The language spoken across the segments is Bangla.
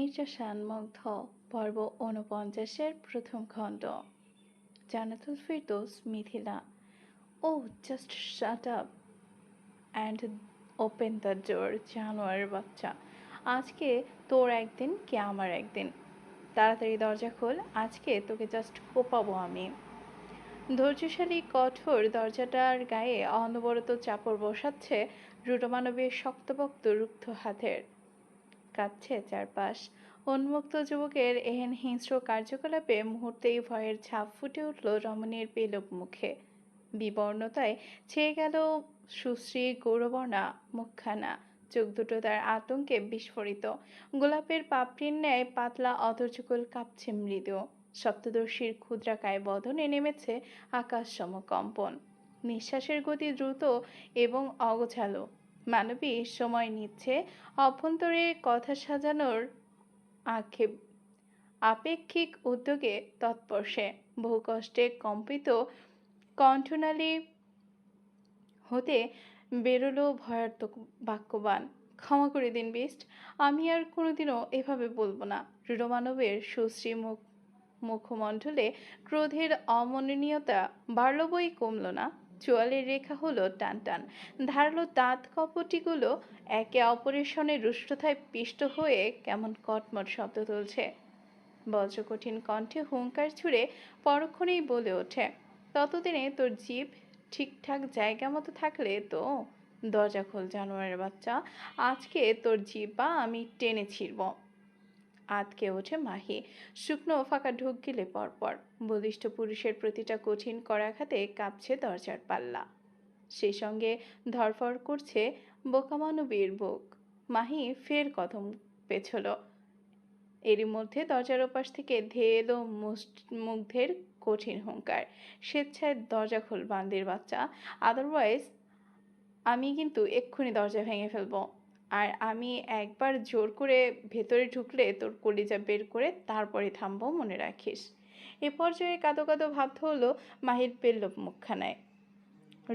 মির্জা শানমুগ্ধ পর্ব ৪৯-এর প্রথম খণ্ড। Jannatul Ferdous Mithila. Oh just shut up and open the door জানোয়ারের বাচ্চা। আজকে তোর একদিন কে আমার একদিন। তাড়াতাড়ি দরজা খোল, আজকে তোকে জাস্ট কোপাবো আমি। ধৈর্যশালী কঠোর দরজাটার গায়ে অনবরত চাপড় বসাচ্ছে রুডমানবের শক্তপোক্ত রুক্ষ হাতের। কাঁপছে চারপাশ। উন্মুক্ত যুবকের এহেন হিংস্র কার্যকলাপে মুহূর্তেই ভয়ের ছাপ ফুটে উঠল রমণীর পেলব মুখে। বিবর্ণতায় ছেয়ে গেল সুশ্রী গৌরবর্ণা মুখখানা। চোখ দুটো তার আতঙ্কে বিস্ফোরিত। গোলাপের পাপড়ির ন্যায় পাতলা অধরযুগল কাঁপছে মৃদু। সপ্তদর্শীর ক্ষুদ্রাকায় বদনে নেমেছে আকাশ সমকম্পন। নিঃশ্বাসের গতি দ্রুত এবং অগোছালো। মানবী সময় নিচ্ছে অভ্যন্তরে কথা সাজানোর আক্ষেপ আপেক্ষিক উদ্যোগে তৎপর সে। বহু কষ্টে কম্পিত কণ্ঠনালী হতে বেরোলো ভয়ার্থক বাক্যবান। ক্ষমা করে দিন বিস্ট, আমি আর কোনোদিনও এভাবে বলবো না। রুডমানবের সুশ্রী মুখমণ্ডলে ক্রোধের অমননীয়তা বাড়ল বই কমল না। চোয়ালের রেখা হলো টান টান। ধারালো দাঁত কপটিগুলো একে অপরের সনে রুষ্টতায় পিষ্ট হয়ে কেমন কটমট শব্দ তুলছে। বজ্রকঠিন কণ্ঠে হুঙ্কার ছুড়ে পরক্ষণেই বলে ওঠে, ততদিনে তোর জিভ ঠিকঠাক জায়গা মতো থাকলে তো। দরজা খোল জানোয়ারের বাচ্চা, আজকে তোর জিভা আমি টেনে ছিঁড়ব। আতকে ওঠে মাহি। শুকনো ফাঁকা ঢুক গেলে পরপর। বলিষ্ঠ পুরুষের প্রতিটা কঠিন করাঘাতে কাঁপছে দরজার পাল্লা। সেই সঙ্গে ধরফর করছে বোকামানবীর বুক। মাহি ফের কদম পেছল। এরই মধ্যে দরজার ওপাশ থেকে ধেয়ে এলো মুগ্ধের কঠিন হুঙ্কার। স্বেচ্ছায় দরজা খোল বান্দির বাচ্চা, আদারওয়াইজ আমি কিন্তু এক্ষুনি দরজা ভেঙে ফেলবো। আর আমি একবার জোর করে ভেতরে ঢুকলে তোর কলিজা বের করে তারপরে থামবো, মনে রাখিস। এ পর্যায়ে কাঁদো কাঁদো ভাবতে হলো মাহির পেল্লব মুখখানায়।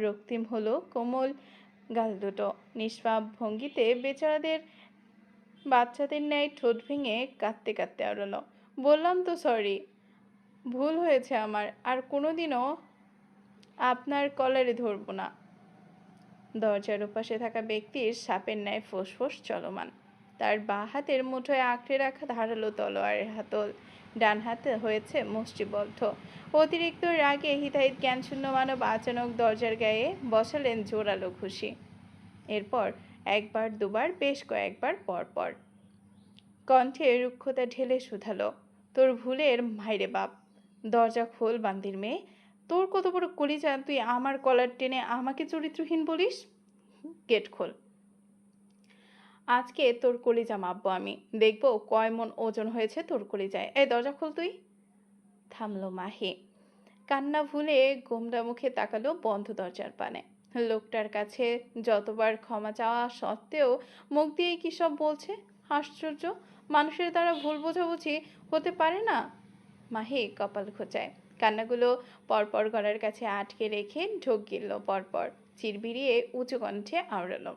রক্তিম হলো কোমল গাল দুটো। নিষ্পাপ ভঙ্গিতে বেচারাদের বাচ্চাদের ন্যায় ঠোঁট ভেঙে কাঁদতে কাঁদতে আড়লো। বললাম তো সরি, ভুল হয়েছে আমার, আর কোনোদিনও আপনার কলারে ধরবো না। দরজার ওপাশে থাকা ব্যক্তির সাপের ন্যায় ফোঁস চলমান। তার বাঁ হাতের মুঠোয় আঁকড়ে রাখা ধারালো তলোয়ারের হাতল, ডান হাতে হয়েছে মুষ্টিবদ্ধ। অতিরিক্ত রাগে হিতাহিত জ্ঞানশূন্য মানব আচানক দরজার গায়ে বসালেন জোরালো ঘুষি। এরপর একবার দুবার, বেশ কয়েকবার পরপর। কণ্ঠে রুক্ষতা ঢেলে শুধালো, তোর ভুলের মাইরে বাপ। দরজা খোল বান্দির মেয়ে, তোর কত বড় কলিজা, তুই আমার কলার টেনে আমাকে চরিত্রহীন বলিস? গেট খোল, আজকে তোর কলিজা মাপবো আমি, দেখবো কয় মন ওজন হয়েছে তোর কলিজায়। এই দরজা খোল তুই। থামলো মাহি। কান্না ভুলে গোমরা মুখে তাকালো বন্ধ দরজার পানে। লোকটার কাছে যতবার ক্ষমা চাওয়া সত্ত্বেও মুখ দিয়ে কি সব বলছে। আশ্চর্য, মানুষের দ্বারা ভুল বোঝাবুঝি হতে পারে না। মাহি কপাল খোঁচায়। কান্নাগুলো পরপর গলার কাছে আটকে রেখে ঢোক গিলল পরপর। চিরবিরিয়ে উঁচু কণ্ঠে আওড়ালো,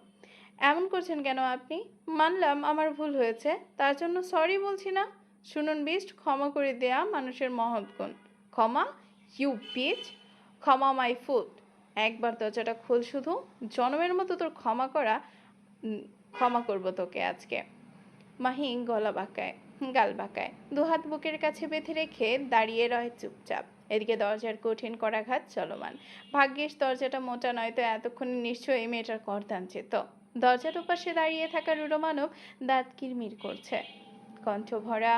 এমন করছেন কেন আপনি? মানলাম আমার ভুল হয়েছে, তার জন্য সরি বলছি না। শুনুন বিস্ট, ক্ষমা করে দেয়া মানুষের মহৎ গুণ। ক্ষমা? You bitch! ক্ষমা মাই ফুট। একবার দরজাটা খোল শুধু, জনমের মতো তোর ক্ষমা করবো তোকে আজকে। মাহি গাল বাঁকায়, দুহাত বুকের কাছে বেঁধে রেখে দাঁড়িয়ে রয় চুপচাপ। এদিকে দরজার কঠিন করাঘাত চলমান। ভাগ্যিস দরজাটা মোটা, নয়তো এতক্ষণে নিশ্চয়ই মেয়েটার করতান যেত। দরজার ওপাশে দাঁড়িয়ে থাকা রুডমানব দাঁত কিরমির করছে। কণ্ঠ ভরা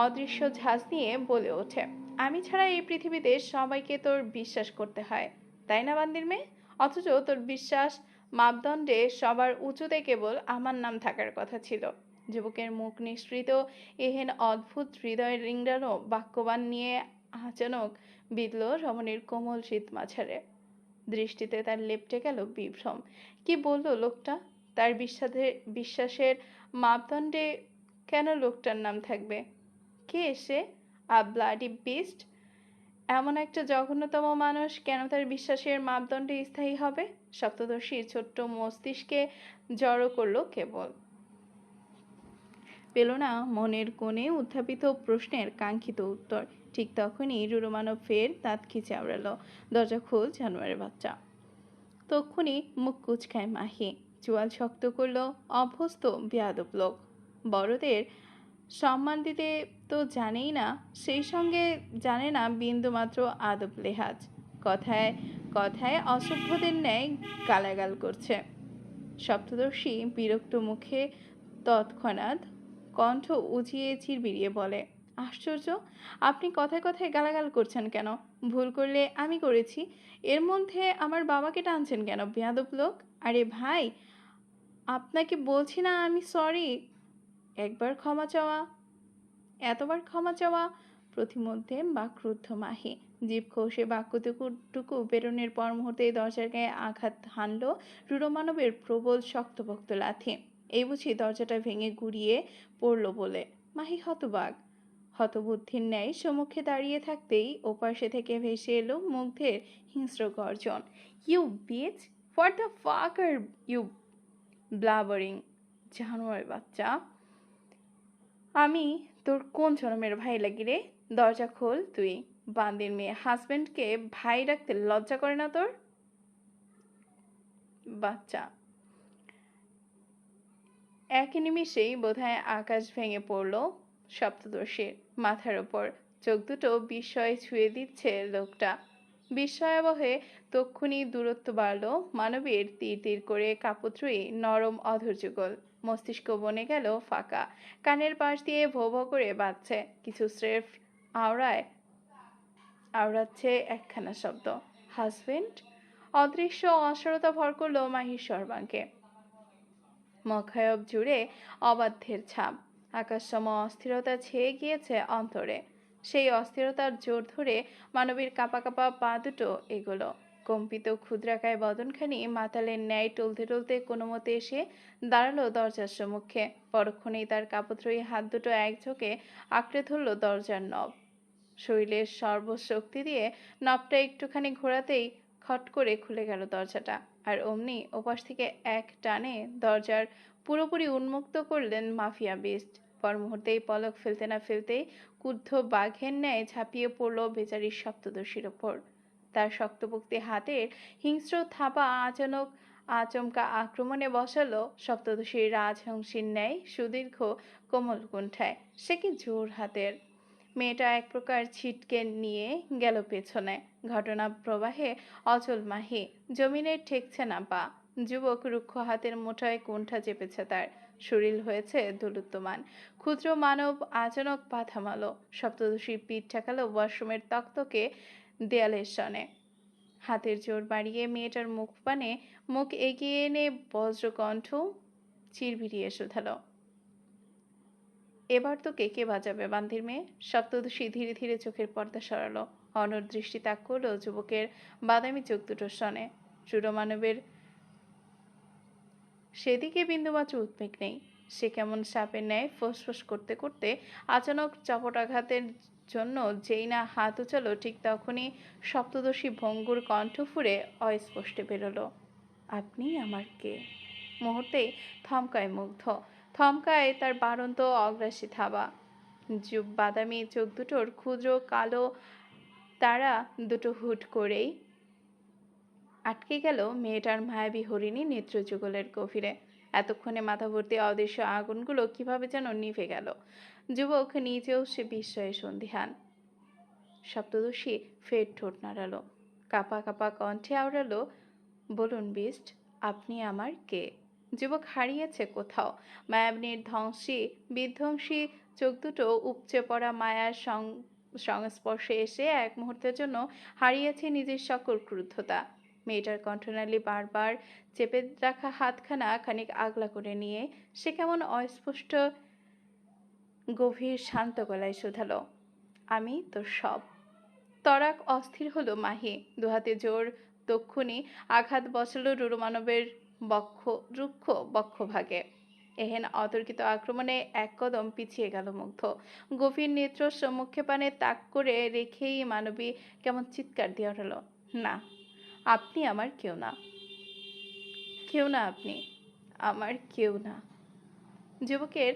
অদৃশ্য ঝাঁজ নিয়ে বলে ওঠে, আমি ছাড়া এই পৃথিবীতে সবাইকে তোর বিশ্বাস করতে হয়, তাই না বান্দির মেয়ে? অথচ তোর বিশ্বাস মাপদণ্ডে সবার উঁচুতে কেবল আমার নাম থাকার কথা ছিল। যুবকের মুখ নিঃসৃত এহেন অদ্ভুত হৃদয় রিংড়ানো বাক্যবান নিয়ে আচানক বিঁধল রমণীর কোমল শীত মাঝারে। দৃষ্টিতে তার লেপটে গেল বিভ্রম। কি বলল লোকটা? তার বিশ্বাসের মাপদণ্ডে কেন লোকটার নাম থাকবে? কে সে? A bloody beast! এমন একটা জঘন্যতম মানুষ কেন তার বিশ্বাসের মাপদণ্ডে স্থায়ী হবে? সপ্তদর্শীর ছোট্ট মস্তিষ্কে জড়ো করল কেবল। পেল না মনের কোণে উত্থাপিত প্রশ্নের কাঙ্ক্ষিত উত্তর। ঠিক তখনই রুরুমানব ফের দাঁত খিচে আওড়ালো, দরজা খোল জানোয়ারের বাচ্চা। তক্ষুনি মুখ কুচকায় মাহি, চোয়াল শক্ত করল। অভ্যস্ত বেয়াদব লোক, বড়দের সম্মান দিতে তো জানেই না, সেই সঙ্গে জানে না বিন্দুমাত্র আদব লেহাজ। কথায় কথায় অসভ্যদের ন্যায় গালাগাল করছে। সপ্তদর্শী বিরক্ত মুখে তৎক্ষণাৎ কণ্ঠ উঁচিয়ে চিরবিরিয়ে বলে, আশ্চর্য, আপনি কথায় কথায় গালাগাল করছেন কেন? ভুল করলে আমি করেছি, এর মধ্যে আমার বাবাকে টানছেন কেন বেয়াদব লোক? আরে ভাই, আপনাকে বলছি না আমি সরি। একবার ক্ষমা চাওয়া, এতবার ক্ষমা চাওয়া। প্রতিমধ্যে বাক্রুদ্ধ মাহি, জিভ খসে বাক্যটুকু বেরোনের পর মুহূর্তেই দরজার গায়ে আঘাত হানল রুরমানবের প্রবল শক্তপোক্ত লাথি। এই বুঝি দরজাটা ভেঙে গুড়িয়ে পড়ল বলে। মাহি হতবাক, হতবুদ্ধির ন্যায় সম্মুখে দাঁড়িয়ে থাকতেই ওপাশে থেকে ভেসে এলো মুগ্ধের হিংস্র গর্জন। You beach, what the fuck are you ব্লাবারিং জানোয়ার বাচ্চা? আমি তোর কোন জনমের ভাই লাগি রে? দরজা খোল তুই, বান্দির মেয়ে। হাজব্যান্ডকে ভাই রাখতে লজ্জা করে না তোর? বাচ্চা। এক নিমিষেই বোধহয় আকাশ ভেঙে পড়ল সপ্তদর্শীর মাথার ওপর। চোখ দুটো বিস্ময়ে ছুঁয়ে দিচ্ছে লোকটা। বিস্ময়াবহে তক্ষুনি দূরত্ব বাড়ল মানবীর, তীর তীর করে কাপত্রয়ী নরম অধৈর্যগোল। মস্তিষ্ক বনে গেল ফাঁকা, কানের পাশ দিয়ে ভো ভো করে বাজছে কিছু স্রেফ আওড়াচ্ছে একখানা শব্দ, হাজবেন্ড। অদৃশ্য অসারতা ভর করল মাহির সর্বাঙ্গে। মুখায়ব জুড়ে অবাধ্যের ছাপ, আকাশসম অস্থিরতা ছেয়ে গিয়েছে অন্তরে। সেই অস্থিরতার জোর ধরে মানবীর কাঁপা কাঁপা পা দুটো এগোলো। কম্পিত ক্ষুদ্রাকায় বদনখানি মাতালের ন্যায় টলতে টলতে কোনো মতে এসে দাঁড়ালো দরজার সম্মুখে। পরক্ষণেই তার কাপত্রয়ী হাত দুটো একঝোঁকে আঁকড়ে ধরল দরজার নব। শরীরের সর্বশক্তি দিয়ে নবটা একটুখানি ঘোরাতেই খট করে খুলে গেল দরজাটা। আর অমনি ওপাশ থেকে এক টানে দরজার পুরোপুরি উন্মুক্ত করলেন মাফিয়া বিস্ট। পর মুহূর্তেই পলক ফেলতে না ফেলতেই ক্রুদ্ধ বাঘের ন্যায় ঝাঁপিয়ে পড়ল বেচারির সপ্তদর্শীর ওপর। তার শক্তপোক্ত হাতের হিংস্র থাবা আচমকা আক্রমণে বসালো সপ্তদর্শীর রাজহংসীর ন্যায় সুদীর্ঘ কোমল কুণ্ঠায়। সে কি জোর হাতের! মেয়েটা এক প্রকার ছিটকে নিয়ে গেল পেছনে। ঘটনা প্রবাহে অচল মাহি, জমিনে ঠেকছে না পা। যুবক রুক্ষ হাতের মুঠোয় কুণ্ঠা চেপেছে তার, শরীর হয়েছে দোলুত্যমান। ক্ষুদ্র মানব আচানক পা থামালো। সপ্তদশী পিঠ ঠেকালো ওয়াশরুমের তকতকে দেয়ালের সনে। হাতের জোর বাড়িয়ে মেয়েটার মুখ এগিয়ে এনে বজ্রকণ্ঠ চিরবিরিয়ে শুধালো, এবার তোকে কে বাঁচাবে বান্ধির মেয়ে? সপ্তদশী ধীরে ধীরে চোখের পর্দা সরালো, অনর দৃষ্টি তাক করলো যুবকের বাদামি চোখ দুটোর সনে। চূড়মানবের সেদিকে বিন্দুমাত্র উদ্বেগ নেই। সে কেমন সাপের ন্যায় ফোঁস করতে করতে আচানক চপটাঘাতের জন্য যেই না হাত উচালো, ঠিক তখনই সপ্তদশী ভঙ্গুর কণ্ঠ ফুঁড়ে অস্পষ্টে বেরোলো, আপনি আমার কে? মুহূর্তেই থমকায় মুগ্ধ, থমকায় তার বাড়ন্ত অগ্রাসী থাবা। বাদামি চোখ দুটোর ক্ষুদ্র কালো তারা দুটো হুট করেই আটকে গেল মেয়েটার মায়াবী হরিণী নেত্রযুগলের গভীরে। এতক্ষণে মাথা ভর্তি অদৃশ্য আগুনগুলো কিভাবে যেন নিভে গেল। যুবক নিজেও সে বিস্ময়ে সন্দিহান। সপ্তদশী ফের ঠোঁট নাড়ালো, কাঁপা কাঁপা কণ্ঠে আওড়ালো, বলুন বিস্ট, আপনি আমার কে? যুবক হারিয়েছে কোথাও। মায়াবিনীর বিধ্বংসী চোখ দুটো উপচে পড়া মায়ার সংস্পর্শে এসে এক মুহূর্তের জন্য হারিয়েছে নিজের সকল ক্রুদ্ধতা। মেয়েটার কণ্ঠনালী বারবার চেপে রাখা হাতখানা খানিক আগলা করে নিয়ে সে কেমন অস্পষ্ট গভীর শান্ত গলায় শুধালো, আমি তোর সব। তরাক অস্থির হলো মাহি, দুহাতে জোর তক্ষুনি আঘাত বসালো রুরমানবের রুক্ষ বক্ষভাগে। এহেন অতর্কিত আক্রমণে এক কদম পিছিয়ে গেল মুগ্ধ। গভীর নেত্র সম্মুখে পানে তাক করে রেখেই মানবী কেমন চিৎকার দিয়ে উঠল, না, আপনি আমার কেউ না, কেউ না, আপনি আমার কেউ না। যুবকের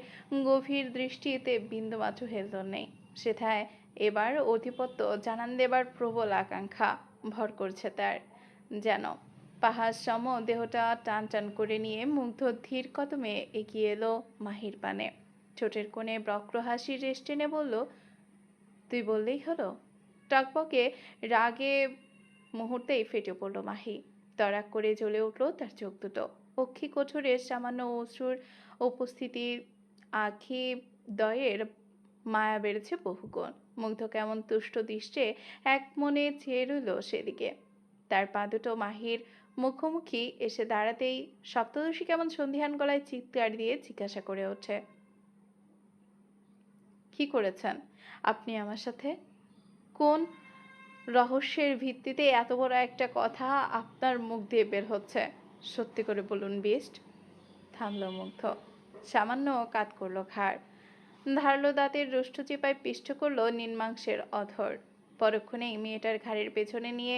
গভীর দৃষ্টিতে বিন্দুমাত্র হেলদোল নেই, সেথায় এবার আধিপত্য জানান দেবার প্রবল আকাঙ্ক্ষা ভর করছে তার। যেন পাহাড় সম দেহটা টান টান করে নিয়ে মুগ্ধ ধীর কদমে এগিয়ে এলো মাহির পানে। ঠোঁটের কোণে বক্র হাসির রেশ টেনে বলল, তুই বললেই হলো। টকবকে রাগে মুহূর্তেই ফেটে পড়ল মাহি। তড়াক করে জ্বলে উঠল তার চোখ দুটো। অক্ষি কঠোরের সামান্য অশ্রুর উপস্থিতির আখি দয়ের মায়া বেড়েছে বহুগুণ। মুগ্ধ কেমন তুষ্ট দৃষ্টে এক মনে চেয়ে রইল সেদিকে। তার পা দুটো মাহির মুখোমুখি এসে দাঁড়াতেই সপ্তদশী কেমন সন্ধিহান গলায় চিৎকার দিয়ে জিজ্ঞাসা করে ওঠে, কি করেছেন আপনি আমার সাথে? কোন রহস্যের ভিত্তিতে এত বড় একটা কথা আপনার মুখ দিয়ে বের হচ্ছে? সত্যি করে বলুন বিস্ট। থামল মুগ্ধ, সামান্য কাত করলো ঘাড়, ধারালো দাঁতের রুষ্ট চিপায় পিষ্ট করলো নিম্নাংশের অধর। পরক্ষণেই মেয়েটার ঘাড়ের পেছনে নিয়ে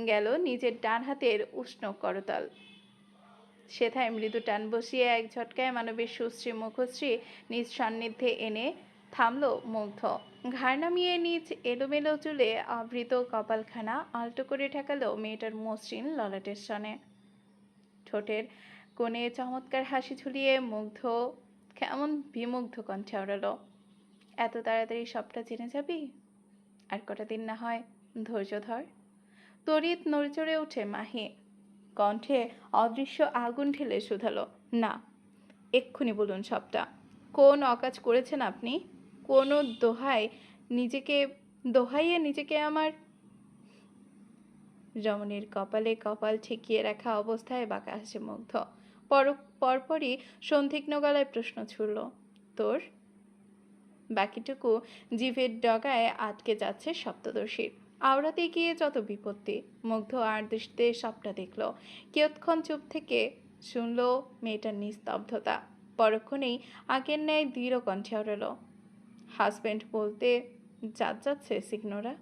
গেল নিজের ডান হাতের উষ্ণ করতাল। সেথায় মৃদু টান বসিয়ে এক ঝটকায় মানবের সুশ্রী মুখশ্রী নিজ সান্নিধ্যে এনে থামল মুগ্ধ। ঘাড় নামিয়ে নিজ এলোমেলো চুলে আবৃত কপালখানা আলটো করে ঠেকালো মেয়েটার মসৃণ ললাটের সনে। ঠোঁটের কোণে চমৎকার হাসি ঝুলিয়ে মুগ্ধ কেমন বিমুগ্ধ কণ্ঠে আওড়ালো, এত তাড়াতাড়ি সবটা জেনে যাবি? আর কটা দিন না হয় ধৈর্য ধর। তড়িৎ নড়েচড়ে উঠে মাহি, কণ্ঠে অদৃশ্য আগুন ঢেলে শুধালো, না, এক্ষুনি বলুন সবটা। কোন অকাজ করেছেন আপনি? কোন দোহাইয়ে নিজেকে আমার। রমণীর কপালে কপাল ঠেকিয়ে রাখা অবস্থায় বাঁকা হাসে মুগ্ধ। পরপরই সন্দিগ্ধ গলায় প্রশ্ন ছুড়ল, তোর? বাকিটুকু জিভের ডগায় আটকে যাচ্ছে সপ্তদশীর। আওড়াতে গিয়ে যত বিপত্তি। মুগ্ধ আর দৃষ্টিতে সবটা দেখল। কিয়ৎক্ষণ চুপ থেকে শুনল মেয়েটার নিস্তব্ধতা। পরক্ষণেই আগের ন্যায় দৃঢ় কণ্ঠে আওড়ালো, হাজব্যান্ড বলতে যাচ্ছে সিগনোরা।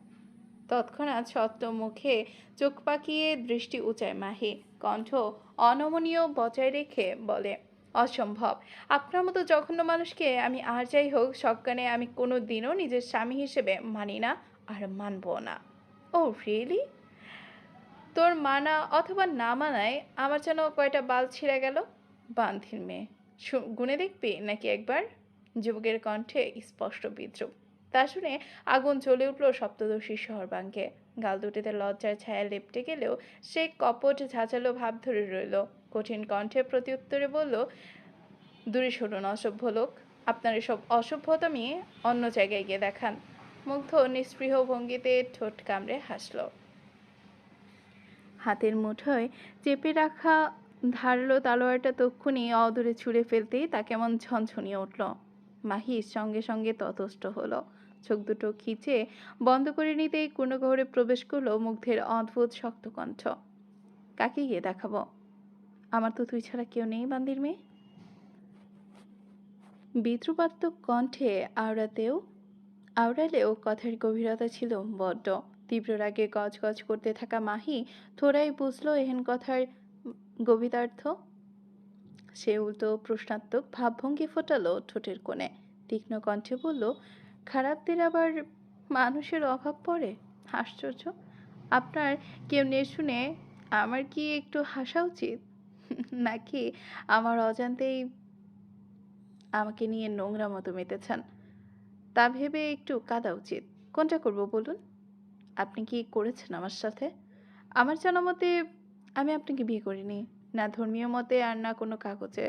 তৎক্ষণাৎ সত্য মুখে চোখ পাকিয়ে দৃষ্টি উঁচায় মাহি, কণ্ঠ অনমনীয় বজায় রেখে বলে, অসম্ভব। আপনার মতো জঘন্য মানুষকে আমি আর যাই হোক সজ্ঞানে আমি কোনো দিনও নিজের স্বামী হিসেবে মানি না, আর মানবো না। ও রিয়েলি? তোর মানা অথবা না মানায় আমার যেন কয়টা বাল ছিঁড়ে গেল। বান্ধির মেয়ে, গুনে দেখবি নাকি একবার? যুবকের কণ্ঠে স্পষ্ট বিদ্রুপ। তা শুনে আগুন জ্বলে উঠল সপ্তদশীর সর্বাঙ্গে। গাল দুটিতে লজ্জার ছায়া লেপটে গেলেও সে কপট ঝাঁঝালো ভাব ধরে রইল। কঠিন কণ্ঠে প্রত্যুত্তরে বলল, দূরে সরুন অসভ্য লোক, আপনার এসব অসভ্যতামি অন্য জায়গায় গিয়ে দেখান। মুগ্ধ নিস্পৃহ ভঙ্গিতে ঠোঁট কামড়ে হাসল। হাতের মুঠোয় চেপে রাখা ধারালো তলোয়ারটা তক্ষুনি অদূরে ছুঁড়ে ফেলতেই তা কেমন ঝনঝনিয়ে উঠল। মাহি সঙ্গে সঙ্গে ততস্থ হলো। চোখ দুটো খিচে বন্ধ করে নিতেই কোনো ঘরে প্রবেশ করলো মুগ্ধের অদ্ভুত শক্ত কণ্ঠ, কাকে গিয়ে দেখাবো? আমার তো তুই ছাড়া কেউ নেই বান্দির মেয়ে। বিদ্রুপাত্মক কণ্ঠে আওড়ালেও কথার গভীরতা ছিল বড্ড। তীব্র রাগে গজগজ করতে থাকা মাহি থোড়াই বুঝল এহেন কথার গভীরার্থ। সে উল্টো প্রশ্নাত্মক ভাবভঙ্গি ফোটালো ঠোঁটের কোণে, তীক্ষ্ণ কণ্ঠে বলল, খারাপদের আবার মানুষের অভাব পড়ে? আশ্চর্য, আপনার কেউ নেই শুনে আমার কি একটু হাসা উচিত? নাকি আমার অজান্তেই আমাকে নিয়ে নোংরা মতো মেতেছেন, তা ভেবে একটু কাঁদা উচিত? কোনটা করব বলুন? আপনি কি করেছেন আমার সাথে? আমার জানা মতে আমি আপনাকে বিয়ে করিনি, না ধর্মীয় মতে আর না কোনো কাগজে।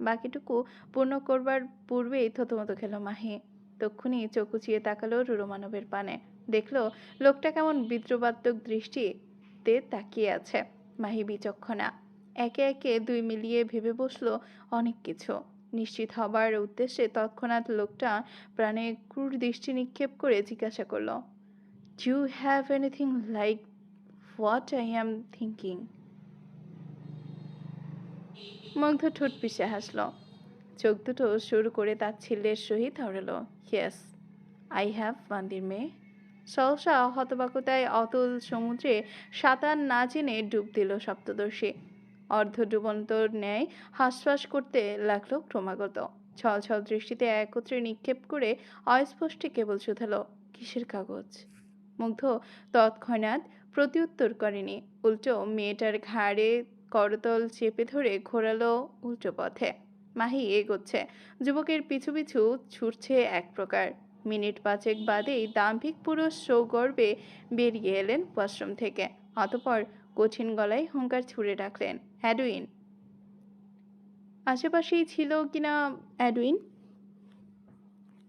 বাকিটুকু পূর্ণ করবার পূর্বেই থতমত খেল মাহি। তক্ষুনি চোখ উঁচিয়ে তাকালো রুরো মানবের পানে, দেখলো লোকটা কেমন বিদ্রুপাত্মক দৃষ্টিতে তাকিয়ে আছে। মাহি বিচক্ষণা, একে একে দুই মিলিয়ে ভেবে বসলো অনেক কিছু। নিশ্চিত হবার উদ্দেশ্যে তৎক্ষণাৎ লোকটা প্রাণে ক্রূর দৃষ্টি নিক্ষেপ করে জিজ্ঞাসা করলো, Do you have anything like what I am thinking? মুগ্ধ ঠোঁট পিষে হাসল, চোখ দুটো শুরু করে তাচ্ছিল্যের সহিত আওড়ালো, ইয়েস আই হ্যাভ বান্দির মেয়ে। সহসা হতবাকতায় অতল সমুদ্রে সাঁতার না জেনে ডুব দিল সপ্তদর্শী। অর্ধ ডুবন্তর ন্যায় হাঁসফাঁস করতে লাগলো ক্রমাগত। ছলছল দৃষ্টিতে একত্রে নিক্ষেপ করে অস্পষ্টে কেবল শুধালো, কিসের কাগজ? মুগ্ধ তৎক্ষণাৎ প্রত্যুত্তর করেনি, উল্টো মেয়েটার ঘাড়ে করতল চেপে ধরে ঘোরালো উল্টো পথে। মাহি এগোচ্ছে, যুবকের পিছু পিছু ছুটছে এক প্রকার। মিনিট পাঁচেক বাদেই দাম্ভিক পুরুষ সগর্বে বেরিয়ে এলেন ওয়াশরুম থেকে। অতঃপর কঠিন গলায় হুঙ্কার ছুড়ে ডাকলেন, অ্যাডুইন। আশেপাশেই ছিল কিনা অ্যাডুইন?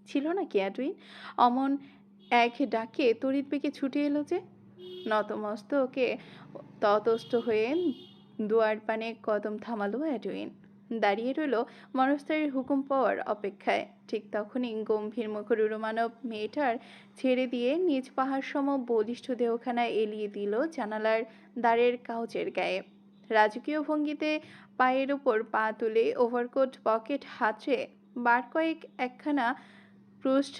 ছিল নাকি অ্যাডুইন? অমন এক ডাকে তড়িৎ বেগে ছুটে এলো যে। নতমস্তকে ততস্থ হয়ে দুয়ার পানে কদম থামালো অ্যাডুইন। দাঁড়িয়ে রইল মনস্তারের হুকুম পাওয়ার অপেক্ষায়। ঠিক তখনই গম্ভীর মুখরুর মানব মেয়েটার ছেড়ে দিয়ে নিজ পাহাড় সম বলিষ্ঠ দেহখানা এলিয়ে দিল জানালার দ্বারের কাউচের গায়ে। রাজকীয় ভঙ্গিতে পায়ের ওপর পা তুলে ওভারকোট পকেট হাতড়ে বার কয়েক একখানা প্রুস্ট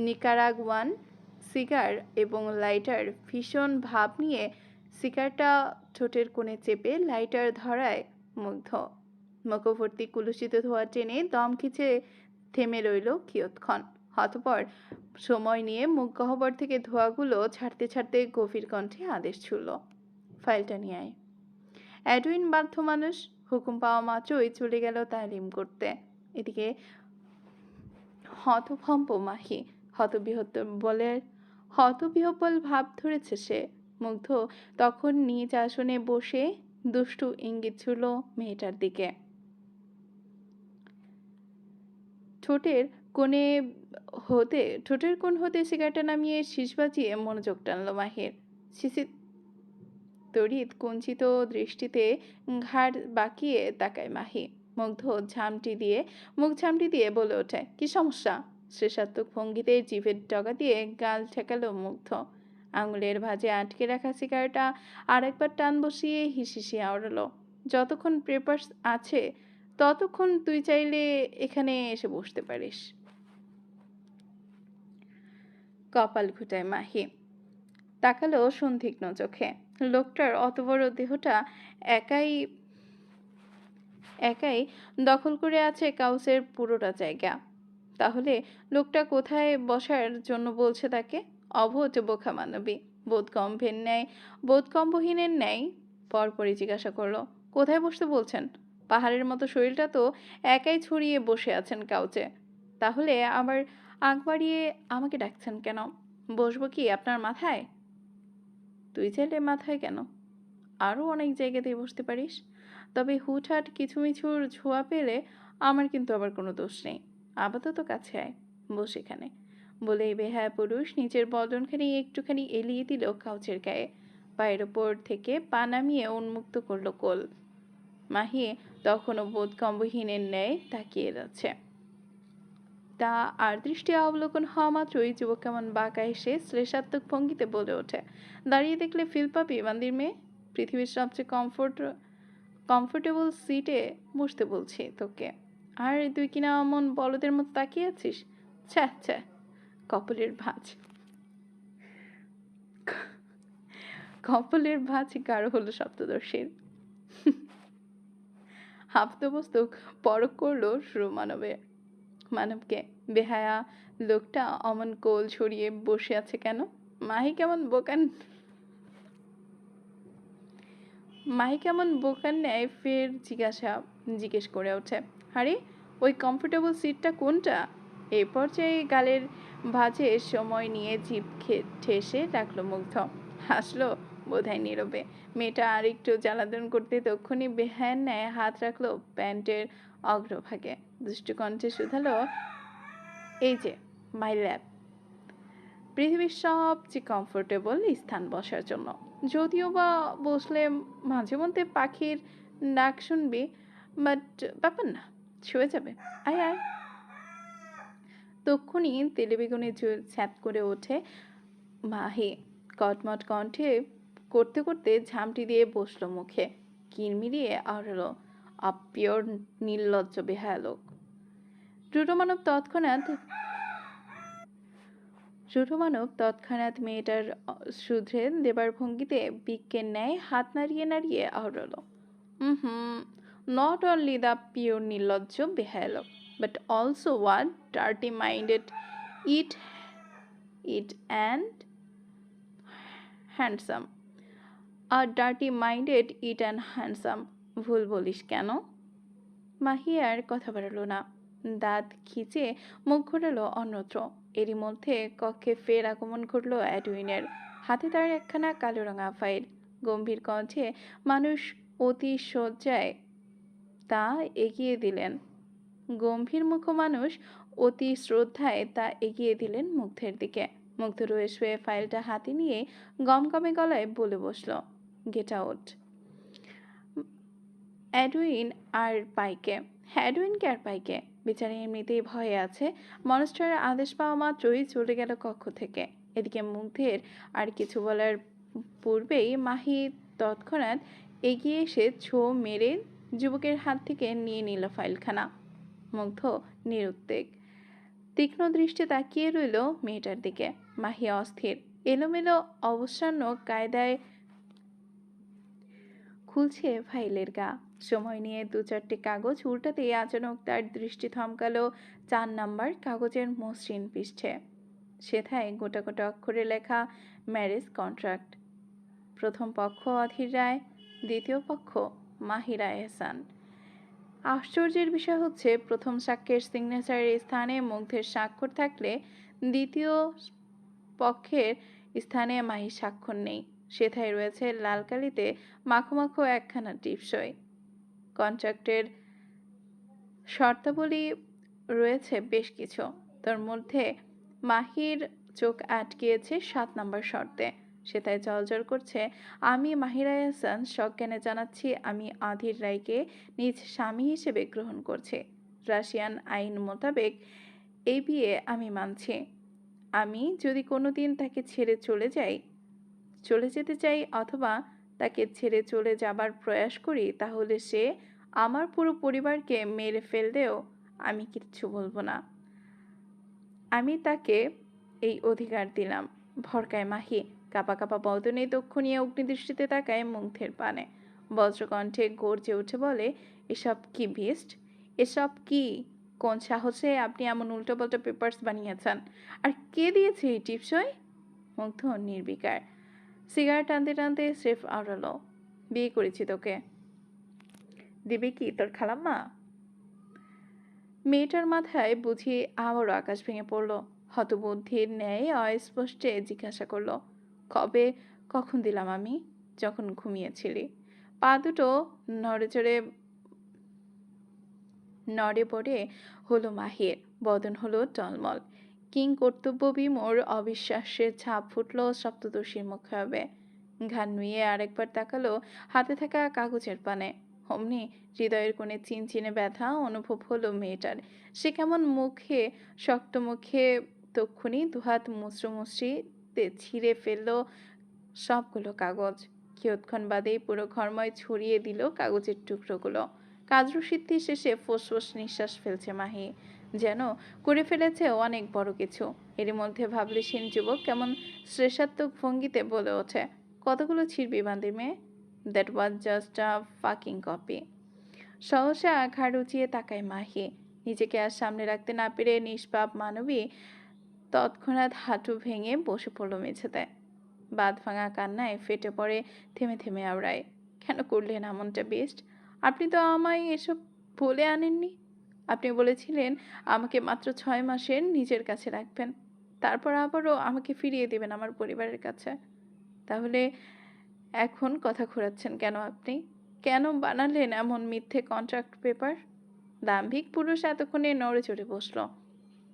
নিকারাগুয়ান সিগার এবং লাইটার ভীষণ ভাব নিয়ে সিগারটা ঠোঁটের কোণে চেপে লাইটার ধরায় মুগ্ধ। মুখভর্তি কুলুষিত ধোয়া টেনে দম খিচে থেমে রইল কিয়ৎক্ষণ। অতঃপর সময় নিয়ে মুখ গহ্বর থেকে ধোঁয়াগুলো ছাড়তে ছাড়তে গভীর কণ্ঠে আদেশ ছুড়ল, ফাইলটা নিয়ে আয়। অ্যাডুইন বাধ্য মানুষ, হুকুম পাওয়া মাত্রই চলে গেল তালিম করতে। এদিকে হতভম্ব মাহি হতবিহ্বল ভাব ধরেছে সে। মুগ্ধ তখন নিজ আসনে বসে দুষ্টু ইঙ্গিত ছুড়ল মেয়েটার দিকে। ঠোঁটের কোণ হতে সিগারেটটা নামিয়ে শীষ বাজিয়ে মনোযোগ টানল মাহির। শিশির তড়িৎ কুঞ্চিত দৃষ্টিতে ঘাড় বাঁকিয়ে তাকায় মাহি। মুগ্ধ মুখ ঝামটি দিয়ে বলে ওঠে, কি সমস্যা? শ্রেষাত্মক ভঙ্গিতে জিভের ডগা দিয়ে গাল ঠেকালো মুগ্ধ। আঙুলের ভাঁজে আটকে রাখা সিগারেটটা আরেকবার টান বসিয়ে হিসিসি আওড়ালো, যতক্ষণ পেপারস আছে ততক্ষণ তুই চাইলে এখানে এসে বসতে পারিস। কপাল ঘুটায় মাহি, তাকালো সন্দিগ্ধ চোখে। লোকটার অত বড় দেহটা একাই দখল করে আছে কাউসের পুরোটা জায়গা। তাহলে লোকটা কোথায় বসার জন্য বলছে তাকে? অবোধ বোকা মানবী বোধকম্বহীনের ন্যায় পরপরই জিজ্ঞাসা করলো, কোথায় বসতে বলছেন? পাহাড়ের মতো শরীরটা তো একাই ছড়িয়ে বসে আছেন কাউচে, তাহলে আবার আগ বাড়িয়ে আমাকে ডাকছেন কেন? বসবো কি আপনার মাথায়? তুই চাইলে মাথায় কেন, আরও অনেক জায়গাতেই বসতে পারিস। তবে হুটহাট কিছুমিছুর ছোঁয়া পেলে আমার কিন্তু আবার কোনো দোষ নেই। আপাতত কাছে আয়, বস এখানে। বলেই বেহায়া পুরুষ নিচের বদনখানি একটুখানি এলিয়ে দিল কাউচের গায়ে। পায়ের ওপর থেকে পা নামিয়ে উন্মুক্ত করলো কোল। মাহি তখনও বোধকম্বহীনের ন্যায় তাকিয়ে যাচ্ছে। তা আর দৃষ্টি অবলোকন হওয়া মাত্রই যুবক কেমন বাঁকা এসে শ্লেষাত্মক ভঙ্গিতে বলে ওঠে, দাঁড়িয়ে দেখলে ফিল পাবি বান্দির মেয়ে। পৃথিবীর সবচেয়ে কমফোর্টেবল সিটে বসতে বলছি তোকে, আর তুই কিনা অমন বলদের মতো তাকিয়ে আছিস। ছ্যা ছ্যা, কপালের ভাঁজ গাঢ় হলো সপ্তদর্শীর। আপ্তমস্তক পরক করলো মানবকে। বেহায়া লোকটা অমন কোল ছড়িয়ে বসে আছে কেন? মাহি কেমন বোকার ন্যায় ফের জিজ্ঞেস করে ওঠে, আরে ওই কমফোর্টেবল সিটটা কোনটা? এই পর্যায়ে গালের ভাঁজে সময় নিয়ে জিভ ঠেসে ডাকলো মুগ্ধ। হাসলো বোধহয় নীরবে। মেয়েটা আর একটু জ্বালাতন করতে তক্ষুনি বেহায়ার ন্যায় হাত রাখলো প্যান্টের অগ্রভাগে। দুষ্টু কণ্ঠে শুধালো, এই যে মাই ল্যাব, পৃথিবীর সবচেয়ে কমফোর্টেবল স্থান বসার জন্য। যদিও বা বসলে মাঝে মধ্যে পাখির ডাক শুনবি, বাট ব্যাপার না, ছুঁয়ে যাবে। আয় আয়। তক্ষুনি তেলে বেগুনে ছ্যাত করে ওঠে মাহি। কটমট কণ্ঠে করতে করতে ঝামটি দিয়ে বসলো মুখে। কিরমিরিয়ে আওড়ালো, অপিওর নির্লজ্জ বেহায়া লোক। রুডমানব তৎক্ষণাৎ মেয়েটার শুধরে দেবার ভঙ্গিতে বিজ্ঞের ন্যায় হাত নাড়িয়ে নাড়িয়ে আওড়ালো, Not only the pure nilajjo behalo, but also what dirty minded it and handsome. A dirty minded it and handsome. ভুল বলিস কেন? মাহি আর কথা বাড়ালো না। দাঁত খিচে মুখ ঘোরালো অন্যত্র। এরই মধ্যে কক্ষে ফের আগমন ঘটল এডউইনের। হাতে তার একখানা কালো রঙা ফাইল। গম্ভীর কণ্ঠে মানুষ অতি শয্যায় তা এগিয়ে দিলেন। গম্ভীর মুখ মানুষ অতি শ্রদ্ধায় তা এগিয়ে দিলেন মুগ্ধের দিকে। মুগ্ধ রয়ে শুয়ে ফাইলটা হাতে নিয়ে গমগমে গলায় বলে বসল, গেট আউট। এডউইন আর পাইকে এডউইনকে আর পাইকে বেচারি এমনিতেই ভয়ে আছে। মনস্টারের আদেশ পাওয়া মাত্রই চলে গেল কক্ষ থেকে। এদিকে মুগ্ধের আর কিছু বলার পূর্বেই মাহি তৎক্ষণাৎ এগিয়ে এসে ছো মেরে যুবকের হাত থেকে নিয়ে নিল ফাইলখানা। মুগ্ধ নিরুদ্বেগ তীক্ষ্ণ দৃষ্টি তাকিয়ে রইল মেয়েটার দিকে। মাহি অস্থির। এলোমেলো অবসন্ন কায়দায় খুলছে ফাইলের গা। সময় নিয়ে 2-4টে কাগজ উল্টাতেই আচানক তার দৃষ্টি থমকালো 4 নাম্বার কাগজের মসৃণ পৃষ্ঠে। সেথায় গোটা গোটা অক্ষরে লেখা ম্যারেজ কন্ট্রাক্ট। প্রথম পক্ষ অধীর রায়, দ্বিতীয় পক্ষ মাহিরা এহসান। আশ্চর্যের বিষয় হচ্ছে, প্রথম সাক্ষ্যের সিগনেচারের স্থানে মুগ্ধের স্বাক্ষর থাকলে দ্বিতীয় পক্ষের স্থানে মাহির স্বাক্ষর নেই। সেথায় রয়েছে লাল কালিতে মাখো মাখো একখানা টিপসই। কন্ট্রাক্টের শর্তাবলী রয়েছে বেশ কিছু। তার মধ্যে মাহির চোখ আটকিয়েছে 7 নাম্বার শর্তে। সেটাই জলজল করছে, আমি মাহিরা এহসান সজ্ঞানে জানাচ্ছি আমি আধির রায়কে নিজ স্বামী হিসেবে গ্রহণ করছি। রাশিয়ান আইন মোতাবেক এই বিয়ে আমি মানছি। আমি যদি কোনোদিন তাকে ছেড়ে চলে যেতে চাই অথবা তাকে ছেড়ে চলে যাবার প্রয়াস করি, তাহলে সে আমার পুরো পরিবারকে মেরে ফেললেও আমি কিচ্ছু বলবো না। আমি তাকে এই অধিকার দিলাম। ভরকায় মাহি কাপা কাপা বদনে দক্ষিণীয় অগ্নিদৃষ্টিতে তাকায় মুগ্ধের পানে। বজ্রকণ্ঠে গর্জে উঠে বলে, এসব কি বিস্ট? এসব কি? কোন সাহসে আপনি এমন উল্টোপাল্টা পেপার্স বানিয়েছেন? আর কে দিয়েছে এই টিপসই? মুগ্ধ নির্বিকার। সিগারেট টানতে টানতে স্রেফ আওড়ালো, বিয়ে করেছি তোকে। দিবে কি তোর খালাম্মা? মেয়েটার মাথায় বুঝি আবারও আকাশ ভেঙে পড়ল। হতবুদ্ধির ন্যায় অস্পষ্টে জিজ্ঞাসা করলো, কবে কখন দিলাম আমি? যখন ঘুমিয়েছিলি। পা দুটো নড়ে পড়ে হলো মাহির। বদন হলো টলমল। কিং কর্তব্য বিমোর অবিশ্বাসের ছাপ ফুটল সপ্তদর্শীর মুখে হবে। ঘাড় নুয়ে আরেকবার তাকালো হাতে থাকা কাগজের পানে। অমনি হৃদয়ের কোণে চিনচিনে ব্যথা অনুভব হলো মেয়েটার। সে কেমন শক্ত মুখে তক্ষুনি দুহাত মুচড়োমুচড়িতে ছিঁড়ে ফেললো সবগুলো কাগজ। কিয়ৎক্ষণ বাদেই পুরো ঘরময় ছড়িয়ে দিল কাগজের টুকরোগুলো। কাজরসিদ্ধি শেষে ফোঁস নিঃশ্বাস ফেলছে মাহি, যেন করে ফেলেছে অনেক বড় কিছু। এরই মধ্যে ভাবলেশীন যুবক কেমন শ্রেষ্ঠাত্মক ভঙ্গিতে বলে ওঠে, কতগুলো ছিড়বি বান্দির মেয়ে? That was just a fucking copy. সহসা ঘাড় উঁচিয়ে তাকায় মাহি। নিজেকে আর সামনে রাখতে না পেরে নিষ্পাপ মানবী তৎক্ষণাৎ হাঁটু ভেঙে বসে পড়ল মেঝেতে। বাঁধ ভাঙা কান্নায় ফেটে পড়ে, থেমে থেমে আওড়ায়, কেন করলেন এমনটা বেস্ট? আপনি তো আমায় এসব বলে আনেননি। আপনি বলেছিলেন আমাকে মাত্র 6 মাসের নিজের কাছে রাখবেন, তারপর আবারও আমাকে ফিরিয়ে দেবেন আমার পরিবারের কাছে। তাহলে এখন কথা ঘোরাচ্ছেন কেন আপনি? কেন বানালেন এমন মিথ্যে কন্ট্রাক্ট পেপার? দাম্ভিক পুরুষ এতক্ষণে নড়ে চড়ে বসল।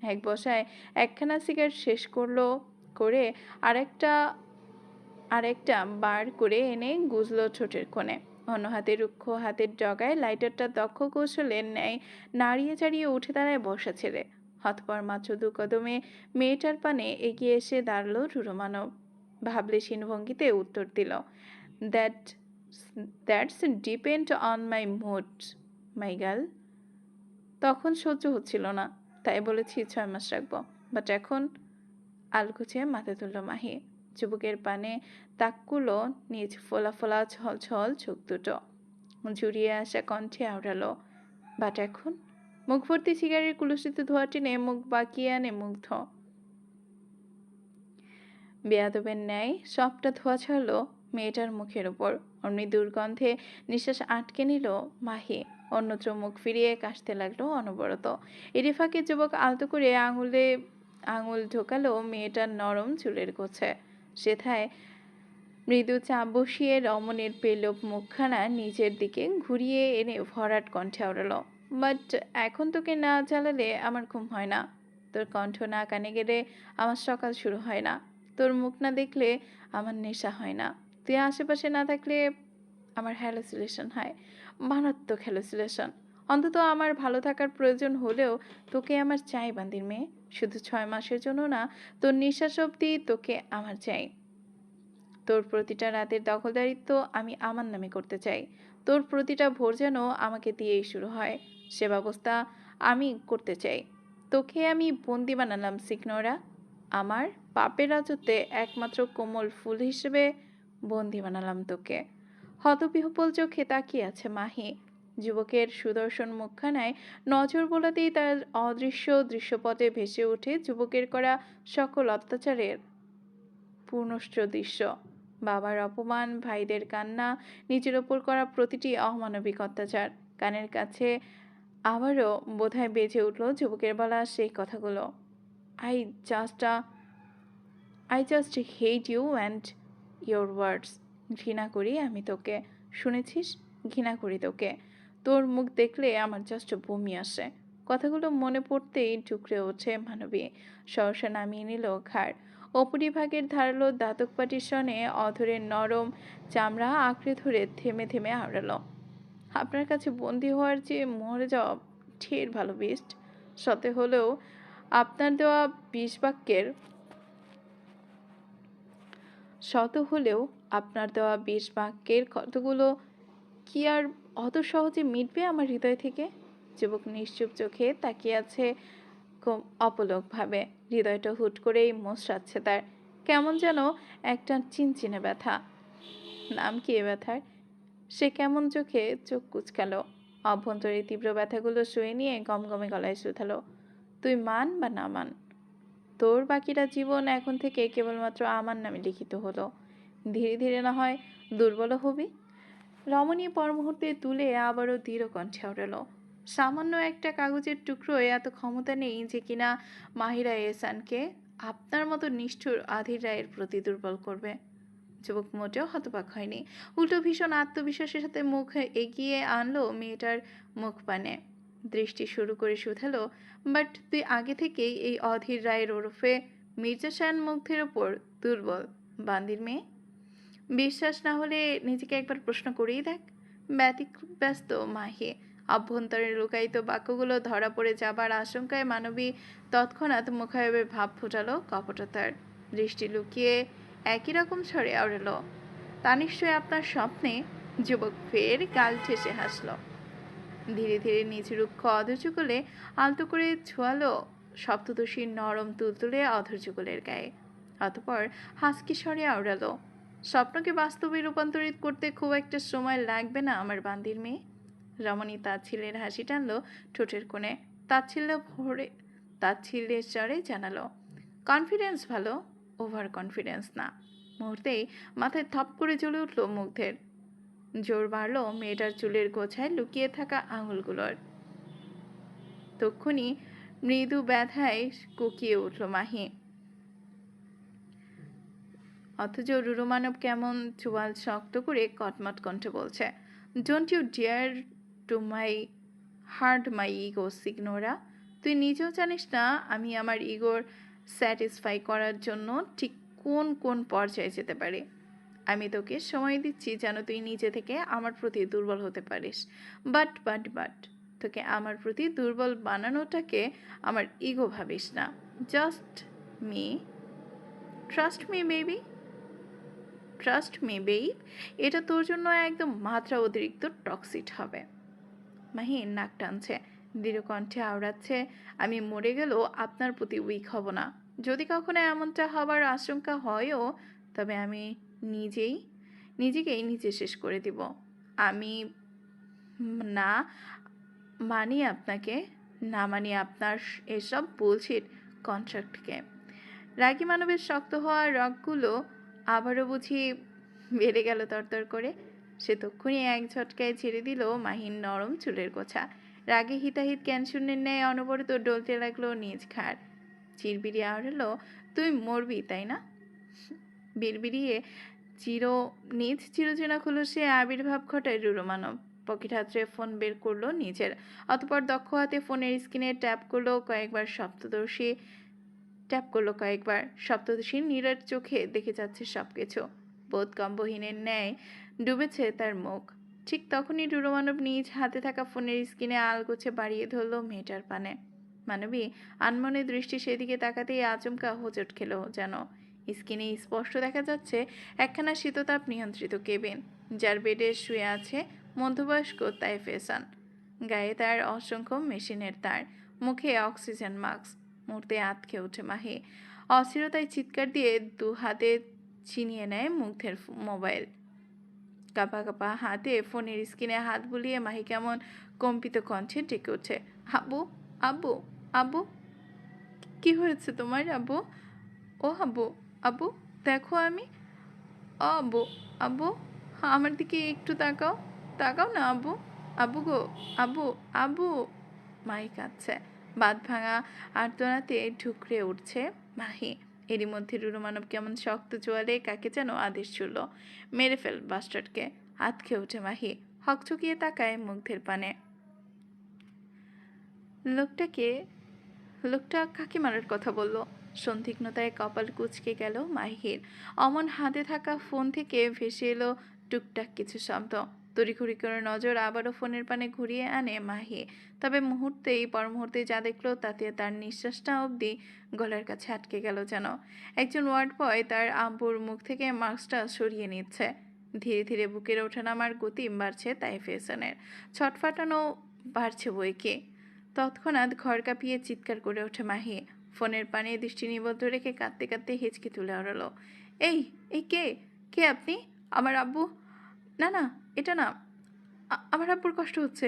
এক বসায় একখানা সিগারেট শেষ করে আরেকটা বার করে এনে গুজল ঠোঁটের কোণে। অন্য হাতে রুক্ষ হাতের ডগায় লাইটারটা দক্ষ কৌশলের ন্যায় নাড়িয়ে চাড়িয়ে উঠে দাঁড়ায় বসা ছেড়ে। হতপর মাত্র 2 কদমে মেয়েটার পানে এগিয়ে এসে দাঁড়ালো রূঢ় মানব। ভাবলেশীন ভঙ্গিতে উত্তর দিল, that's depend on my mood my girl. তখন সহ্য হচ্ছিল না, তাই বলেছি 6 মাস রাখবো। বাট এখন? আলকুচে মাথা তুলল মাহি। যুবকের পানে তাকগুলো নিজ ফোলা ফোলা ছল ছল চোখ দুটো। জুড়িয়ে আসা কণ্ঠে আওড়ালো, বাট এখন? মুখ ভর্তি সিগারের কুলুষিত ধোঁয়া টেনে মুখ বাঁকিয়ে আনে মুগ্ধ। বেয়াদবের ন্যায় সবটা ধোঁয়া ছাড়লো মেয়েটার মুখের ওপর। অমনি দুর্গন্ধে নিঃশ্বাস আটকে নিল মাহি। অন্যত্র মুখ ফিরিয়ে কাশতে লাগলো অনবরত। এরই ফাঁকে যুবক আলতো করে আঙুল ঢোকালো মেয়েটার নরম চুলের গোছে। সেথায় মৃদু চাপ বসিয়ে রমণীর পেলব মুখখানা নিজের দিকে ঘুরিয়ে এনে ভরাট কণ্ঠে আওড়ালো, বাট এখন তোকে না জ্বালালে আমার ঘুম হয় না। তোর কণ্ঠ না কানে গেলে আমার সকাল শুরু হয় না। তোর মুখ না দেখলে আমার নেশা হয় না। তুই আশেপাশে না থাকলে আমার হ্যালুসিনেশন হয়, মারাত্মক হ্যালুসিনেশন। অন্তত আমার ভালো থাকার প্রয়োজন হলেও তোকে আমার চাই বান্দির মেয়ে। শুধু 6 মাসের জন্য না, তোর নিঃশ্বাস অবধি তোকে আমার চাই। তোর প্রতিটা রাতের দখলদারিত্ব আমি আমার নামে করতে চাই। তোর প্রতিটা ভোর যেন আমাকে দিয়েই শুরু হয়, সে ব্যবস্থা আমি করতে চাই। তোকে আমি বন্দি বানালাম সিগনোরা। আমার পাপের রাজত্বে একমাত্র কোমল ফুল হিসেবে বন্দি বানালাম তোকে। হতবিহ্বল চোখে তাকিয়ে আছে মাহি। যুবকের সুদর্শন মুখখানায় নজর বোলাতেই তার অদৃশ্য দৃশ্যপটে ভেসে ওঠে যুবকের করা সকল অত্যাচারের পুনশ্চ দৃশ্য। বাবার অপমান, ভাইদের কান্না, নিজের ওপর করা প্রতিটি অমানবিক অত্যাচার। কানের কাছে আবারও বোধহয় বেজে উঠল যুবকের বলা সেই কথাগুলো। I just I just hate you and your words. ঘৃণা করি আমি তোকে, শুনেছিস? ঘৃণা করি তোকে। তোর মুখ দেখলে আমার জাস্ট বমি আসে। কথাগুলো মনে পড়তেই টুকরে ওঠে মানবী। সহসা নামিয়ে নিল ঘাড়। অপরিভাগের ধারালো দাতক পাটির সনে অধরের নরম চামড়া আঁকড়ে ধরে থেমে থেমে আওড়ালো, আপনার কাছে বন্দী হওয়ার চেয়ে মরে যাওয়া ঢের ভালো বেস্ট। সতে হলেও আপনার দেওয়া বিষ বাক্যের কতগুলো কি আর অত সহজে মিটবে আমার হৃদয় থেকে? যুবক নিশ্চুপ চোখে তাকিয়ে আছে অপলকভাবে। হৃদয়টা হুট করেই মোচড়াচ্ছে তার। কেমন যেন একটা চিনচিনে ব্যথা। নাম কি এ ব্যথার? সে কেমন চোখে চোখ কুচকালো। অভ্যন্তরে তীব্র ব্যথাগুলো শুয়ে নিয়ে গমগমে গলায় শুধালো, তুই মান বা না মান, তোর বাকিটা জীবন এখন থেকে কেবলমাত্র আমার নামে লিখিত হলো। ধীরে ধীরে না হয় দুর্বল হবি। রমণী পর মুহূর্তে তুলে আবারও দৃঢ় কণ্ঠে ওঠালো, সামান্য একটা কাগজের টুকরোয় এত ক্ষমতা নেই যে কিনা মাহিরা এহসানকে আপনার মতো নিষ্ঠুর আধির রায়ের প্রতি দুর্বল করবে। যুবক মোটেও হতবাক হয়নি, উল্টো ভীষণ আত্মবিশ্বাসের সাথে মুখ এগিয়ে আনলো মেয়েটার মুখ পানে। দৃষ্টি শুরু করে শুধালো, বাট তুই আগে থেকেই এই অধীর রায়ের ওরফে মির্জা শান মুগ্ধের ওপর দুর্বল বান্দির মেয়ে। বিশ্বাস না হলে নিজেকে একবার প্রশ্ন করেই দেখ। ব্যস্ত মাহি। অভ্যন্তরে লুকায়িত বাক্যগুলো ধরা পড়ে যাবার আশঙ্কায় মানবী তৎক্ষণাৎ মুখায়বে ভাব ফোটালো কপটতার। দৃষ্টি লুকিয়ে একই রকম স্বরে আওড়ালো, তা নিশ্চয় আপনার স্বপ্নে। যুবক ফের গাল ঠেসে হাসল। ধীরে ধীরে নিজ রুক্ষ অধৈর্যকুলে আলতো করে ছোয়ালো সপ্তদশীর নরম তুলতুলে অধৈর্যকুলের গায়ে। অতঃপর হাসকি স্বরে আওড়ালো, স্বপ্নকে বাস্তবে রূপান্তরিত করতে খুব একটা সময় লাগবে না আমার বান্দির মেয়ে। রমণী তাচ্ছিল্যের হাসি টানলো ঠোঁটের কোণে। তাচ্ছিল্যের স্বরে জানালো, কনফিডেন্স ভালো, ওভার কনফিডেন্স না। মুহূর্তেই মাথায় থপ করে জ্বলে উঠল মুগ্ধের। জোর বাড়ল মেয়েটার চুলের গোছায় লুকিয়ে থাকা আঙুলগুলোর। তক্ষুনি মৃদু ব্যথায় কুকিয়ে উঠল মাহি। অথচ রুরুমানব কেমন চুয়াল শক্ত করে কটমট কণ্ঠে বলছে, don't you dare to my heart my ego signora. তুই নিজেও জানিস না আমি আমার ইগোর স্যাটিসফাই করার জন্য ঠিক কোন কোন পর্যায়ে যেতে পারি। আমি তোকে সময় দিচ্ছি যেন তুই নিজে থেকে আমার প্রতি দুর্বল হতে পারিস। বাট তোকে আমার প্রতি দুর্বল বানানোটাকে আমার ইগো ভাবিস না। Just me trust me baby, trust me babe. এটা তোর জন্য একদম মাত্রা অতিরিক্ত টক্সিট হবে। মাহি নাক টানছে, দৃঢ় কণ্ঠে আওড়াচ্ছে, আমি মরে গেলেও আপনার প্রতি উইক হব না। যদি কখনো এমনটা হবার আশঙ্কা হয়ও, তবে আমি নিজেকেই নিজে শেষ করে দিব। আমি না মানি আপনাকে, না মানি আপনার এসব বুলশিট কন্ট্রাক্টকে। রাগী মানবের শক্ত হওয়া রগগুলো আবারও বুঝি বেড়ে গেল তরতর করে। সে তক্ষুনি এক ঝটকায় ছেড়ে দিল মাহির নরম চুলের গোছা। রাগে হিতাহিত জ্ঞানশূন্যের ন্যায় অনবরত ডলতে লাগলো নিজ ঘাড়। চিরবিরিয়ে আওড়ালো, তুই মরবি তাই না? বিড়বিড়িয়ে নিজ চিরচেনা খোলসে আবির্ভাব ঘটায় রুরু মানব। পকেট হাতড়ে ফোন বের করলো নিজের। অতপর দক্ষ হাতে ফোনের স্ক্রিনে ট্যাপ করলো কয়েকবার। সপ্তদশী নীরব চোখে দেখে যাচ্ছে সবকিছু। বোধগম্যহীনের ন্যায় ডুবেছে তার মুখ। ঠিক তখনই রুরু মানব নিজ হাতে থাকা ফোনের স্ক্রিনে আলগোছে বাড়িয়ে ধরলো মেয়েটার পানে। মানবী আনমনে দৃষ্টি সেদিকে তাকাতেই আচমকা হোঁচট খেল যেন। স্ক্রিনে স্পষ্ট দেখা যাচ্ছে একখানা শীততাপ নিয়ন্ত্রিত কেবিন, যার বেডে শুয়ে আছে মধ্যবয়স্ক তাইফ এহসান। গায়ে তার অসংখ্য মেশিনের তার, মুখে অক্সিজেন মাস্ক। মুহূর্তে আঁতকে ওঠে মাহি। অস্থিরতায় চিৎকার দিয়ে দু হাতে ছিনিয়ে নেয় মুগ্ধের মোবাইল। কাঁপা কাঁপা হাতে ফোনের স্ক্রিনে হাত বুলিয়ে মাহি কেমন কম্পিত কণ্ঠে ডেকে ওঠে, আব্বু, আব্বু, আব্বু। কি হয়েছে তোমার আব্বু? ও আব্বু, আব্বু দেখো আমি। ও আব্বু, আব্বু আমার দিকে একটু তাকাও, তাকাও না আব্বু, আব্বু গো, আব্বু, আব্বু। মাহি কাঁদছে। বাঁধ ভাঙা আর্তনাতে ঠুকরে উঠছে মাহি। এরই মধ্যে রুরু মানব কেমন শক্ত জোয়ারে কাকে যেন আদেশ ছুড়ল, মেরে ফেল বাস্টার্ডকে। আতকে ওঠে মাহি, হকচকিয়ে তাকায় মুগ্ধের পানে। লোকটা কাকে মারার কথা বলল? সন্দিগ্ধতায় কপাল কুঁচকে গেল মাহির। অমন হাতে থাকা ফোন থেকে ভেসে এলো টুকটাক কিছু শব্দ। তড়িঘড়ি করে নজর আবারও ফোনের পানে ঘুরিয়ে আনে মাহি। তবে পর মুহূর্তে যা দেখলো তাতে তার নিঃশ্বাসটা অবধি গলার কাছে আটকে গেল যেন। একজন ওয়ার্ড বয় তার আব্বুর মুখ থেকে মাস্কটা সরিয়ে নিচ্ছে। ধীরে ধীরে বুকের ওঠানামার গতি বাড়ছে তাইফ এহসানের। ছটফাটানো বাড়ছে বইকে। তৎক্ষণাৎ ঘর কাঁপিয়ে চিৎকার করে ওঠে মাহি। ফোনের পানে দৃষ্টি নিবদ্ধ রেখে কাঁদতে কাঁদতে হেঁচকি তুলে ওড়ালো, এই এই কে? কে আপনি? আমার আব্বু? না না, এটা না, আমার আব্বুর কষ্ট হচ্ছে।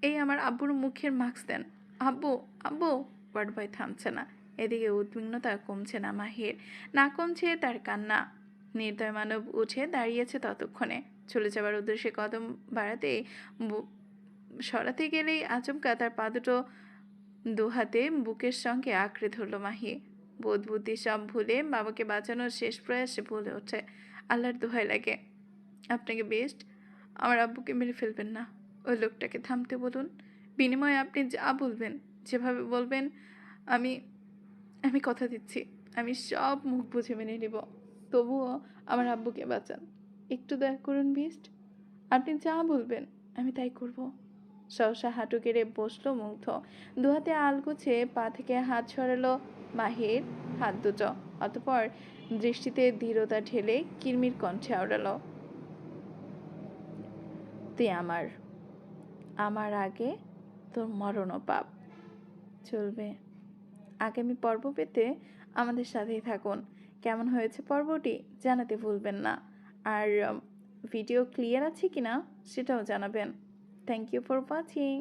এই আমার আব্বুর মুখের মাস্ক দেন। আব্বু, আব্বু। ওয়ার্ড বয় থামছে না। এদিকে উদ্বিগ্নতা কমছে না মাহির, না কমছে তার কান্না। নির্দয় মানব উঠে দাঁড়িয়েছে ততক্ষণে। চলে যাবার উদ্দেশ্যে কদম বাড়াতেই সরাতে গেলেই আচমকা তার পা দুটো দু হাতে বুকের সঙ্গে আঁকড়ে ধরল মাহি। বোধ বুদ্ধি সব ভুলে বাবাকে বাঁচানোর শেষ প্রয়াসে বলে ওঠে, আল্লাহর দোহাই লাগে, আপনাকে বেস্ট, আমার আব্বুকে মেরে ফেলবেন না। ওই লোকটাকে থামতে বলুন। বিনিময়ে আপনি যা বলবেন, যেভাবে বলবেন, আমি আমি কথা দিচ্ছি, আমি সব মুখ বুঝে মেনে নেব। তবুও আমার আব্বুকে বাঁচান। একটু দয়া করুন বেস্ট। আপনি যা বলবেন আমি তাই করব। সহসা হাঁটু গেড়ে বসলো মুগ্ধ। দুহাতে আলগোছে পা থেকে হাত সরালো মাহির হাত দুটো। অতপর দৃষ্টিতে দৃঢ়তা ঢেলে কিরমির কণ্ঠে আওড়ালো, তুই আমার আগে তোর মরণও পাপ। চলবে। আগামী পর্ব পেতে আমাদের সাথেই থাকুন। কেমন হয়েছে পর্বটি জানাতে ভুলবেন না। আর ভিডিও ক্লিয়ার আছে কিনা সেটাও জানাবেন। Thank you for watching.